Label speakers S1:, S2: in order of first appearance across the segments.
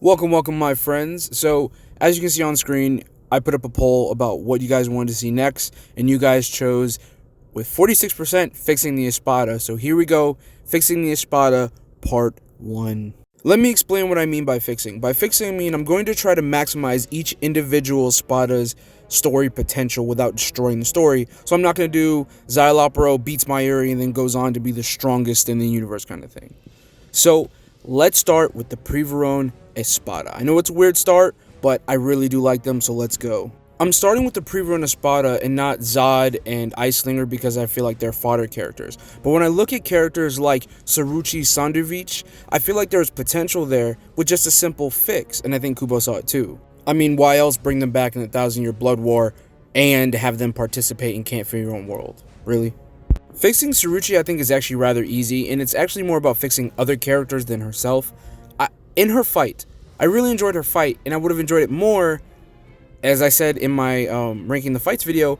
S1: Welcome my friends. So as you can see on screen, I put up a poll about what you guys wanted to see next, and you guys chose, with 46%, fixing the Espada. So here we go, fixing the Espada part 1. Let me explain what I mean by fixing. By fixing, I mean I'm going to try to maximize each individual Espada's story potential without destroying the story. So I'm not going to do Szaeyalaporro beats Mayuri and then goes on to be the strongest in the universe kind of thing. So let's start with the Privaron Espada. I know it's a weird start, but I really do like them, so let's go. I'm starting with the Privaron Espada and not Zod and Icelinger because I feel like they're fodder characters. But when I look at characters like Saruchi Sandovic, I feel like there's potential there with just a simple fix, and I think Kubo saw it too. I mean, why else bring them back in the 1,000-year Blood War and have them participate in Can't Fear Your Own World? Really? Fixing Saruchi I think is actually rather easy, and it's actually more about fixing other characters than herself. In her fight, I really enjoyed her fight, and I would have enjoyed it more, as I said in my ranking the fights video,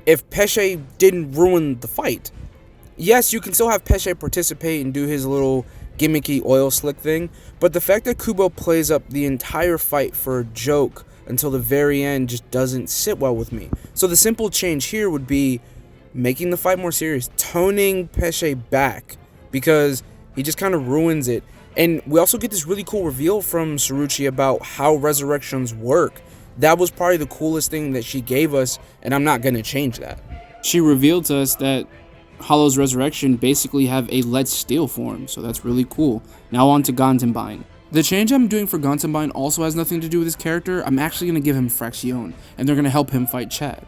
S1: if Pesce didn't ruin the fight. Yes, you can still have Pesce participate and do his little gimmicky oil slick thing, but the fact that Kubo plays up the entire fight for a joke until the very end just doesn't sit well with me. So the simple change here would be making the fight more serious, toning Pesce back, because he just kind of ruins it. And we also get this really cool reveal from Saruchi about how resurrections work. That was probably the coolest thing that she gave us, and I'm not going to change that.
S2: She revealed to us that Hollow's resurrection basically have a Let's Steal form, so that's really cool. Now on to Gantenbein. The change I'm doing for Gantenbein also has nothing to do with his character. I'm actually going to give him Fraction, and they're going to help him fight Chad.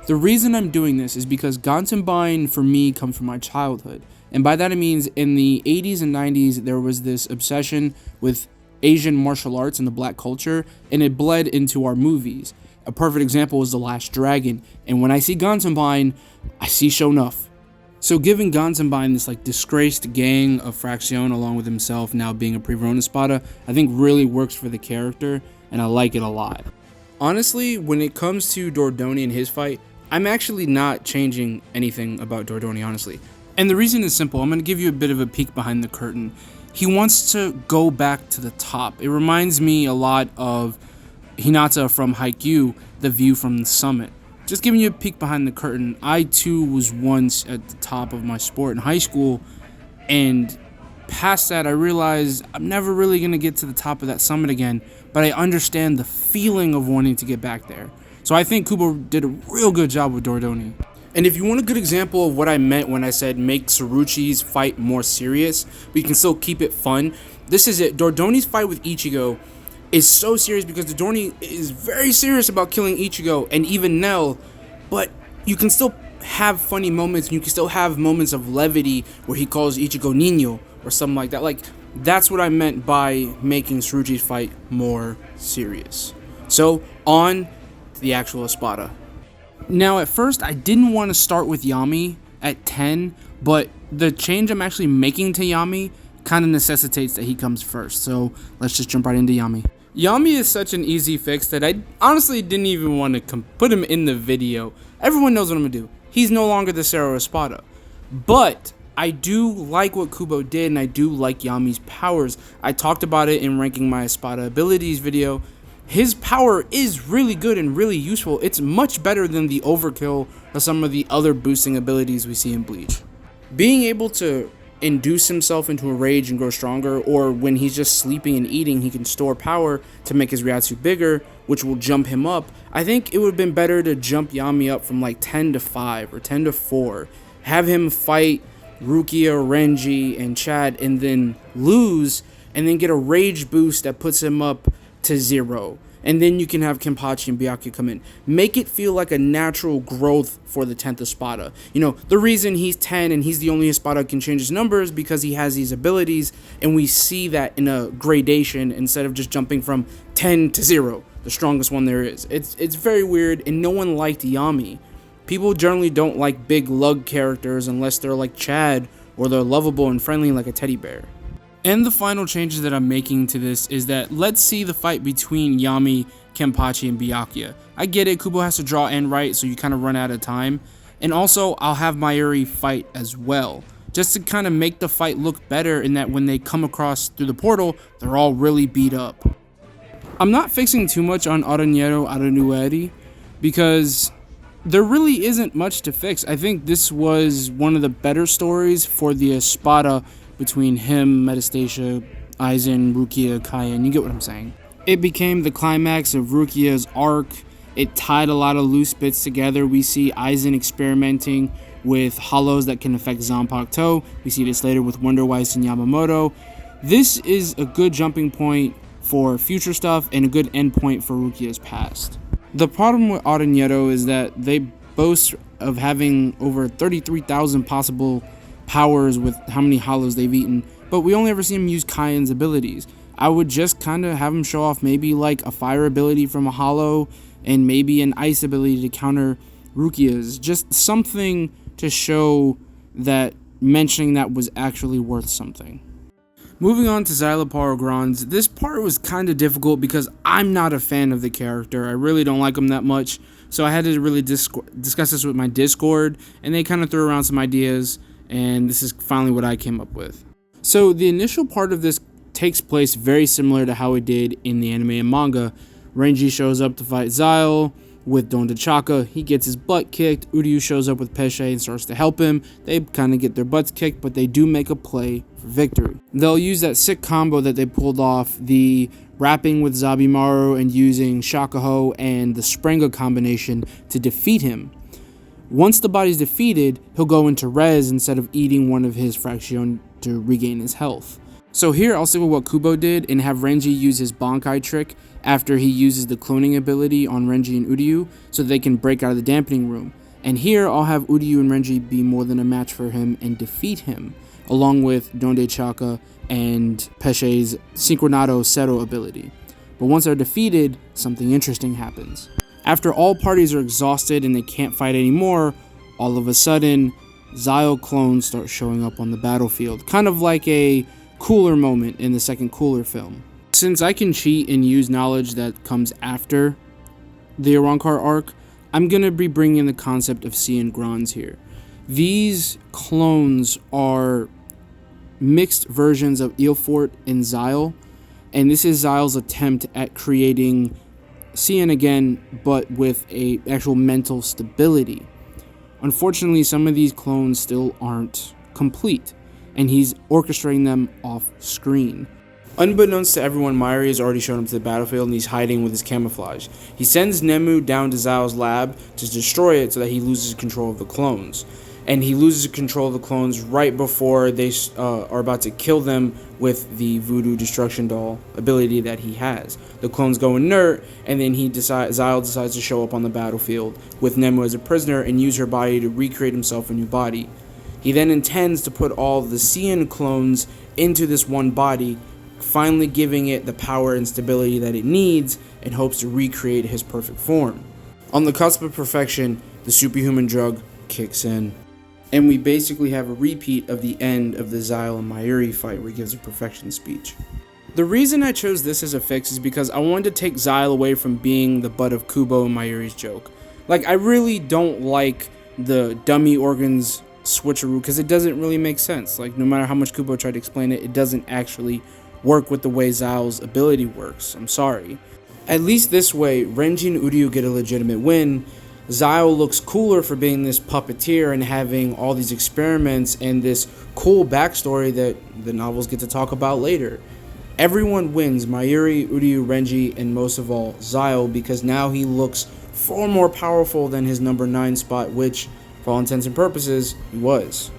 S2: The reason I'm doing this is because Gantenbein, for me, comes from my childhood. And by that it means in the 80s and 90s, there was this obsession with Asian martial arts and the black culture, and it bled into our movies. A perfect example is The Last Dragon, and when I see Gantenbein, I see Shonuff. So giving Gantenbein this disgraced gang of Fraction along with himself now being a Privaron Espada, I think really works for the character, and I like it a lot. Honestly, when it comes to Dordoni and his fight, I'm actually not changing anything about Dordoni, honestly. And the reason is simple. I'm going to give you a bit of a peek behind the curtain. He wants to go back to the top. It reminds me a lot of Hinata from Haikyuu, the view from the summit. Just giving you a peek behind the curtain. I too was once at the top of my sport in high school, and past that I realized I'm never really going to get to the top of that summit again, but I understand the feeling of wanting to get back there. So I think Kubo did a real good job with Dordoni. And if you want a good example of what I meant when I said make Saruchi's fight more serious, but you can still keep it fun, this is it. Dordoni's fight with Ichigo is so serious because Dordoni is very serious about killing Ichigo and even Nell, but you can still have funny moments, and you can still have moments of levity where he calls Ichigo Niño or something like that. That's what I meant by making Saruchi's fight more serious. So, on to the actual Espada. Now, at first, I didn't want to start with Yammy at 10, but the change I'm actually making to Yammy kind of necessitates that he comes first, so let's just jump right into Yammy. Yammy is such an easy fix that I honestly didn't even want to put him in the video. Everyone knows what I'm going to do. He's no longer the Cerro Espada. But I do like what Kubo did, and I do like Yammy's powers. I talked about it in ranking my Espada abilities video. His power is really good and really useful. It's much better than the overkill of some of the other boosting abilities we see in Bleach. Being able to induce himself into a rage and grow stronger, or when he's just sleeping and eating, he can store power to make his Ryatsu bigger, which will jump him up. I think it would have been better to jump Yammy up from 10 to 5 or 10 to 4. Have him fight Rukia, Renji, and Chad, and then lose, and then get a rage boost that puts him up to 0, and then you can have Kenpachi and Byakuya come in. Make it feel like a natural growth for the 10th Espada. The reason he's 10 and he's the only Espada who can change his numbers because he has these abilities, and we see that in a gradation instead of just jumping from 10 to 0, the strongest one there is. It's very weird, and no one liked Yammy. People generally don't like big lug characters unless they're like Chad or they're lovable and friendly like a teddy bear. And the final changes that I'm making to this is that let's see the fight between Yammy, Kenpachi, and Byakuya. I get it, Kubo has to draw and write, so you kind of run out of time. And also, I'll have Mayuri fight as well, just to kind of make the fight look better in that when they come across through the portal, they're all really beat up. I'm not fixing too much on Aaroniero because there really isn't much to fix. I think this was one of the better stories for the Espada between him, Metastasia, Aizen, Rukia, Cayenne. You get what I'm saying? It became the climax of Rukia's arc. It tied a lot of loose bits together. We see Aizen experimenting with hollows that can affect Zanpakuto. We see this later with Wonder Weiss and Yamamoto. This is a good jumping point for future stuff and a good endpoint for Rukia's past. The problem with Aaroniero is that they boast of having over 33,000 possible powers with how many hollows they've eaten, but we only ever see him use Cayenne's abilities. I would just kind of have him show off maybe like a fire ability from a hollow and maybe an ice ability to counter Rukia's. Just something to show that mentioning that was actually worth something. Moving on to Szaeyalaporro Grons, this part was kind of difficult because I'm not a fan of the character. I really don't like him that much, so I had to really discuss this with my Discord, and they kind of threw around some ideas, and this is finally what I came up with. So the initial part of this takes place very similar to how it did in the anime and manga. Renji shows up to fight Zael with Donda Chaka. He gets his butt kicked. Uryu shows up with Pesce and starts to help him. They kind of get their butts kicked, but they do make a play for victory. They'll use that sick combo that they pulled off, the wrapping with Zabimaru and using Shakaho and the Sprenga combination to defeat him. Once the body's defeated, he'll go into res instead of eating one of his Fraction to regain his health. So here I'll stick with what Kubo did and have Renji use his Bankai trick after he uses the cloning ability on Renji and Uryu so they can break out of the dampening room. And here I'll have Uryu and Renji be more than a match for him and defeat him, along with Donde Chaka and Pesce's Synchronado Cero ability. But once they're defeated, something interesting happens. After all parties are exhausted and they can't fight anymore, all of a sudden, Zael clones start showing up on the battlefield, kind of like a Cooler moment in the second Cooler film. Since I can cheat and use knowledge that comes after the Arrancar arc, I'm going to be bringing in the concept of Sea and Grons here. These clones are mixed versions of Eelfort and Zael, and this is Zael's attempt at creating Cian again, but with a actual mental stability. Unfortunately, some of these clones still aren't complete, and he's orchestrating them off screen. Unbeknownst to everyone, Mayuri has already shown up to the battlefield and he's hiding with his camouflage. He sends Nemu down to Zao's lab to destroy it so that he loses control of the clones. And he loses control of the clones right before they are about to kill them with the voodoo destruction doll ability that he has. The clones go inert, and then Zael decides to show up on the battlefield with Nemu as a prisoner and use her body to recreate himself a new body. He then intends to put all the Cian clones into this one body, finally giving it the power and stability that it needs, and hopes to recreate his perfect form. On the cusp of perfection, the superhuman drug kicks in, and we basically have a repeat of the end of the Zael and Mayuri fight where he gives a perfection speech. The reason I chose this as a fix is because I wanted to take Zael away from being the butt of Kubo and Mayuri's joke. Like, I really don't like the dummy organs switcheroo because it doesn't really make sense. Like, no matter how much Kubo tried to explain it, it doesn't actually work with the way Zael's ability works. I'm sorry. At least this way, Renji and Uryu get a legitimate win. Zael looks cooler for being this puppeteer and having all these experiments and this cool backstory that the novels get to talk about later. Everyone wins, Mayuri, Uryu, Renji, and most of all, Zael, because now he looks far more powerful than his number 9 spot, which, for all intents and purposes, he was.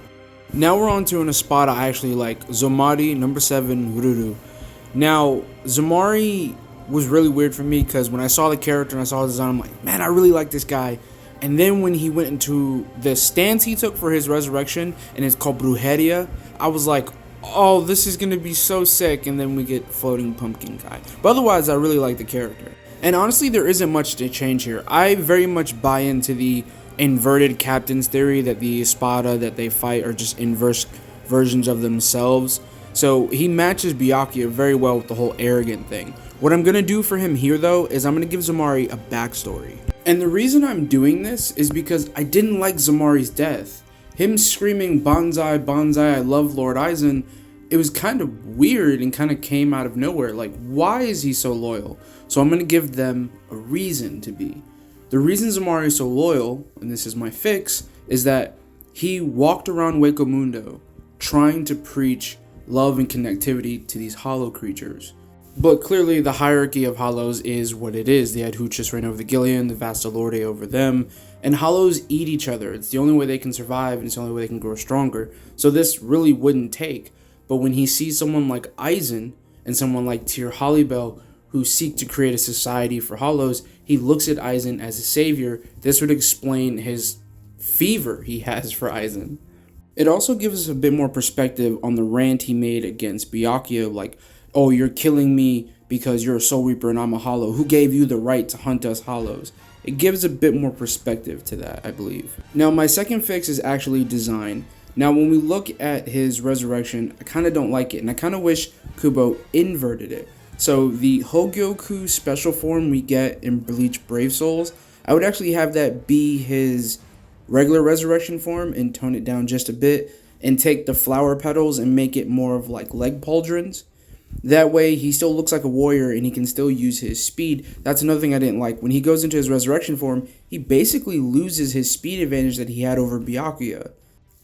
S2: Now we're on to an Espada I actually like, Zommari, number 7, Ruru. Now, Zommari was really weird for me because when I saw the character and I saw his design, I'm like, man, I really like this guy. And then when he went into the stance he took for his resurrection, and it's called Brujeria, I was like, oh, this is going to be so sick. And then we get Floating Pumpkin Guy. But otherwise, I really like the character. And honestly, there isn't much to change here. I very much buy into the inverted captain's theory that the Espada that they fight are just inverse versions of themselves. So he matches Byakuya very well with the whole arrogant thing. What I'm going to do for him here, though, is I'm going to give Zommari a backstory. And the reason I'm doing this is because I didn't like Zommari's death. Him screaming, "Banzai, Banzai, I love Lord Aizen," it was kind of weird and kind of came out of nowhere. Like, why is he so loyal? So I'm going to give them a reason to be. The reason Zommari is so loyal, and this is my fix, is that he walked around Hueco Mundo trying to preach love and connectivity to these hollow creatures. But clearly the hierarchy of hollows is what it is. The Adhuchas reign over the Gillian, the Vastalorde over them, and hollows eat each other. It's the only way they can survive, and it's the only way they can grow stronger. So this really wouldn't take. But when he sees someone like Eisen and someone like Tyr Hollybell who seek to create a society for hollows, he looks at Eisen as a savior. This would explain his fever he has for Eisen. It also gives us a bit more perspective on the rant he made against Byakuya, like, oh, you're killing me because you're a Soul Reaper and I'm a Hollow. Who gave you the right to hunt us Hollows? It gives a bit more perspective to that, I believe. Now, my second fix is actually design. Now, when we look at his resurrection, I kind of don't like it, and I kind of wish Kubo inverted it. So, the Hogyoku special form we get in Bleach Brave Souls, I would actually have that be his regular resurrection form and tone it down just a bit, and take the flower petals and make it more of like leg pauldrons. That way, he still looks like a warrior and he can still use his speed. That's another thing I didn't like. When he goes into his resurrection form, he basically loses his speed advantage that he had over Byakuya.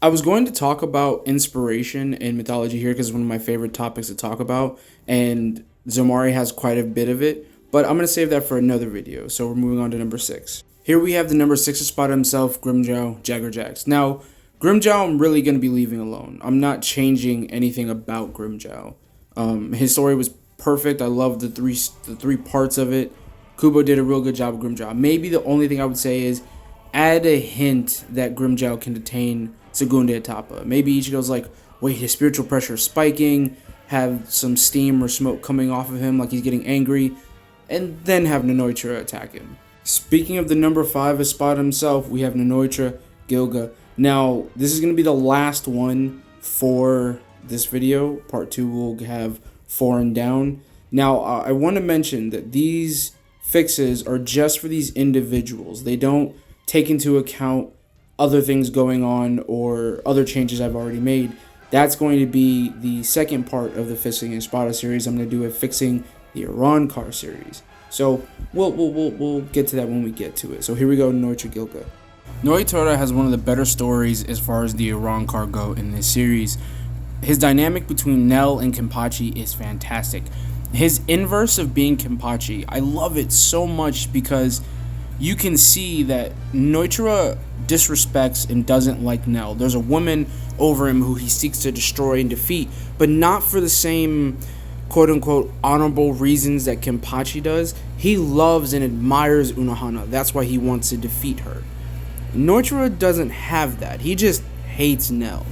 S2: I was going to talk about inspiration and mythology here because it's one of my favorite topics to talk about, and Zommari has quite a bit of it, but I'm going to save that for another video. So we're moving on to number 6. Here we have the number 6 Espada himself, Grimmjow, Jaggerjax. Now, Grimmjow I'm really going to be leaving alone. I'm not changing anything about Grimmjow. His story was perfect. I love the three parts of it. Kubo did a real good job of Grimmjow. Maybe the only thing I would say is add a hint that Grimmjow can detain Segunda Etapa. Maybe Ichigo's like, wait, his spiritual pressure is spiking, have some steam or smoke coming off of him like he's getting angry, and then have Nnoitra attack him. Speaking of the number 5 Espada himself, we have Nnoitra, Gilga. Now, this is going to be the last one for this video. Part 2 will have 4 and down. Now, I want to mention that these fixes are just for these individuals. They don't take into account other things going on or other changes I've already made. That's going to be the second part of the Fixing Espada series. I'm going to do a Fixing the Arrancar series. So we'll get to that when we get to it. So here we go, Nnoitra Gilga. Nnoitra has one of the better stories as far as the Arrancar go in this series. His dynamic between Nell and Kenpachi is fantastic. His inverse of being Kenpachi, I love it so much because you can see that Nnoitra disrespects and doesn't like Nell. There's a woman over him who he seeks to destroy and defeat, but not for the same quote-unquote honorable reasons that Kenpachi does. He loves and admires Unohana. That's why he wants to defeat her. Nnoitra doesn't have that. He just hates Nell.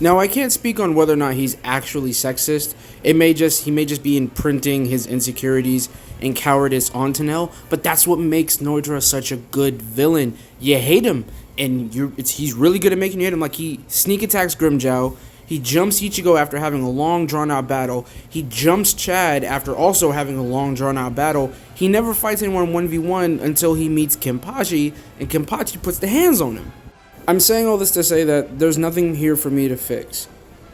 S2: Now, I can't speak on whether or not he's actually sexist. He may just be imprinting his insecurities and cowardice onto Nell, but that's what makes Nnoitra such a good villain. You hate him, and he's really good at making you hate him. Like, he sneak attacks Grimmjow, he jumps Ichigo after having a long drawn-out battle, he jumps Chad after also having a long drawn-out battle. He never fights anyone 1v1 until he meets Kenpachi, and Kenpachi puts the hands on him. I'm saying all this to say that there's nothing here for me to fix.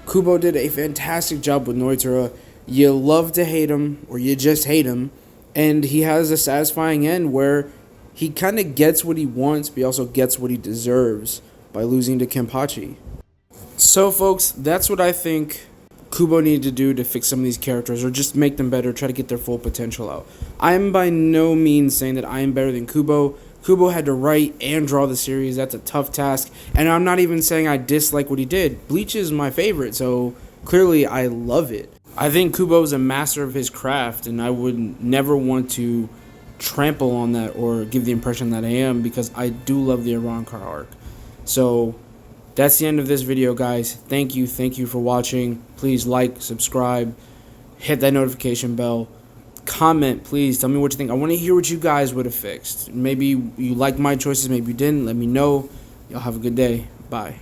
S2: Kubo did a fantastic job with Nnoitra. You love to hate him, or you just hate him, and he has a satisfying end where he kind of gets what he wants, but he also gets what he deserves by losing to Kenpachi. So, folks, that's what I think Kubo needed to do to fix some of these characters, or just make them better, try to get their full potential out. I am by no means saying that I am better than Kubo. Kubo had to write and draw the series. That's a tough task. And I'm not even saying I dislike what he did. Bleach is my favorite, so clearly I love it. I think Kubo is a master of his craft, and I would never want to trample on that or give the impression that I am, because I do love the Arrancar arc. So that's the end of this video, guys. Thank you for watching. Please like, subscribe, hit that notification bell. Comment, please. Tell me what you think. I want to hear what you guys would have fixed. Maybe you like my choices, maybe you didn't. Let me know. Y'all have a good day. Bye.